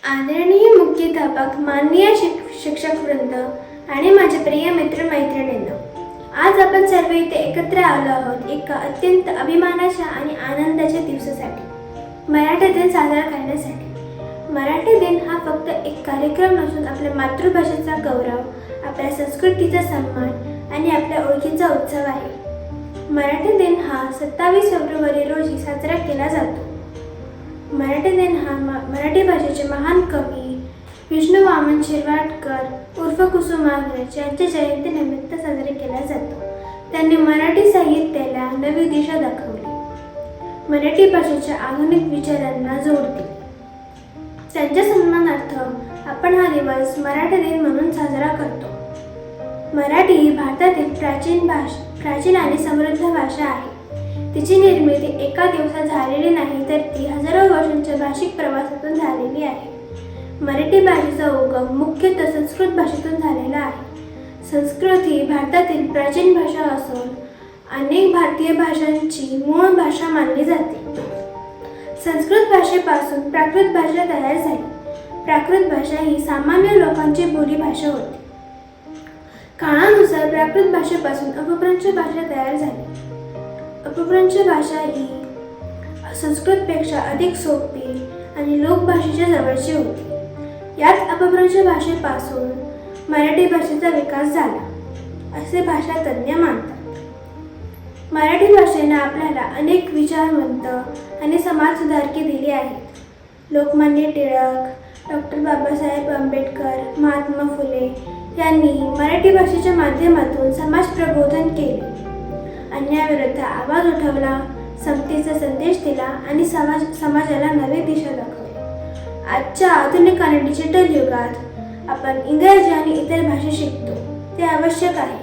आदरणीय मुख्याध्यापक, माननीय शिक्षकवृंद आणि माझे प्रिय मित्रमैत्रिणींनो, आज आपण सर्व इथे एकत्र आलो आहोत एका अत्यंत अभिमानाच्या आणि आनंदाच्या दिवसासाठी, मराठी दिन साजरा करण्यासाठी। मराठी दिन हा फक्त एक कार्यक्रम नसून आपल्या मातृभाषेचा गौरव, आपल्या संस्कृतीचा सन्मान आणि आपल्या ओळखीचा उत्सव आहे। मराठी दिन हा 27 फेब्रुवारी रोजी साजरा केला जातो। मराठी दिन हा मराठी भाषेचे महान कवी विष्णू वामन शिरवाडकर उर्फ कुसुमाग्रज यांच्या जयंतीनिमित्त साजरा केला जातो। त्यांनी मराठी साहित्याला नवी दिशा दाखवली, मराठी भाषेच्या आधुनिक विचारांना जोड दिली। त्यांच्या सन्मानार्थ आपण हा दिवस मराठी दिन म्हणून साजरा करतो। मराठी ही भारतातील प्राचीन आणि समृद्ध भाषा आहे। तिची निर्मिती एका दिवसात झालेली नाही, तर ती हजारो वर्षांच्या भाषिक प्रवासातून झालेली आहे। मराठी भाषेचा उगम मुख्यतः संस्कृत भाषेतून झालेला आहे। संस्कृत ही भारतातील प्राचीन भाषा असून अनेक भारतीय भाषांची मूळ भाषा मानली जाते। संस्कृत भाषेपासून प्राकृत भाषा तयार झाली। प्राकृत भाषा ही सामान्य लोकांची बोलीभाषा होती। काळानुसार प्राकृत भाषेपासून अपभ्रंश भाषा तयार झाली। अपभ्रंश भाषा ही संस्कृतपेक्षा अधिक सोपी आणि लोकभाषेच्या जवळची होती। याच अपभ्रंश भाषेपासून मराठी भाषेचा विकास झाला, असे भाषा तज्ज्ञ मानतात। मराठी भाषेने आपल्याला अनेक विचारवंत आणि समाजसुधारके दिली आहेत। लोकमान्य टिळक, डॉक्टर बाबासाहेब आंबेडकर, महात्मा फुले यांनी मराठी भाषेच्या माध्यमातून समाज प्रबोधन केले, अन्यायाविरुद्ध आवाज उठवला, समतेचा संदेश दिला आणि समाजाला नवी दिशा दाखवली। आजच्या आधुनिक आणि डिजिटल युगात आपण इंग्रजी आणि इतर भाषा शिकतो, ते आवश्यक आहे,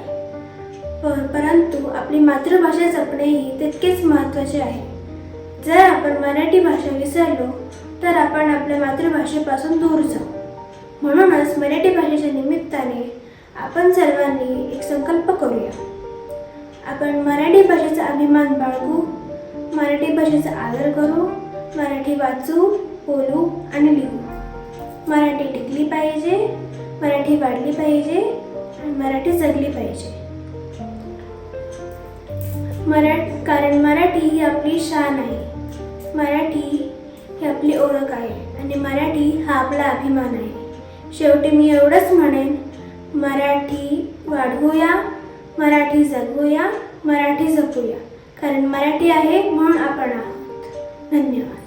परंतु आपली मातृभाषा जपणेही तितकेच महत्त्वाचे आहे। जर आपण मराठी भाषा विसरलो तर आपण आपल्या मातृभाषेपासून दूर जाऊ। म्हणूनच मराठी भाषेच्या निमित्ताने आपण सर्वांनी एक संकल्प करूया। आपण मराठी भाषेचा अभिमान बाळगू, मराठी भाषेचा आदर करू, मराठी वाचू, बोलू आणि लिहू। मराठी टिकली पाहिजे, मराठी वाढली पाहिजे आणि मराठी जगली पाहिजे। कारण मराठी ही आपली शान आहे, मराठी ही आपली ओळख आहे आणि मराठी हा आपला अभिमान आहे। शेवटी मी एवढंच म्हणेन, मराठी वाढवूया, मराठी जगवूया, मराठी जपूया, कारण मराठी आहे म्हणून आपण आहोत। धन्यवाद।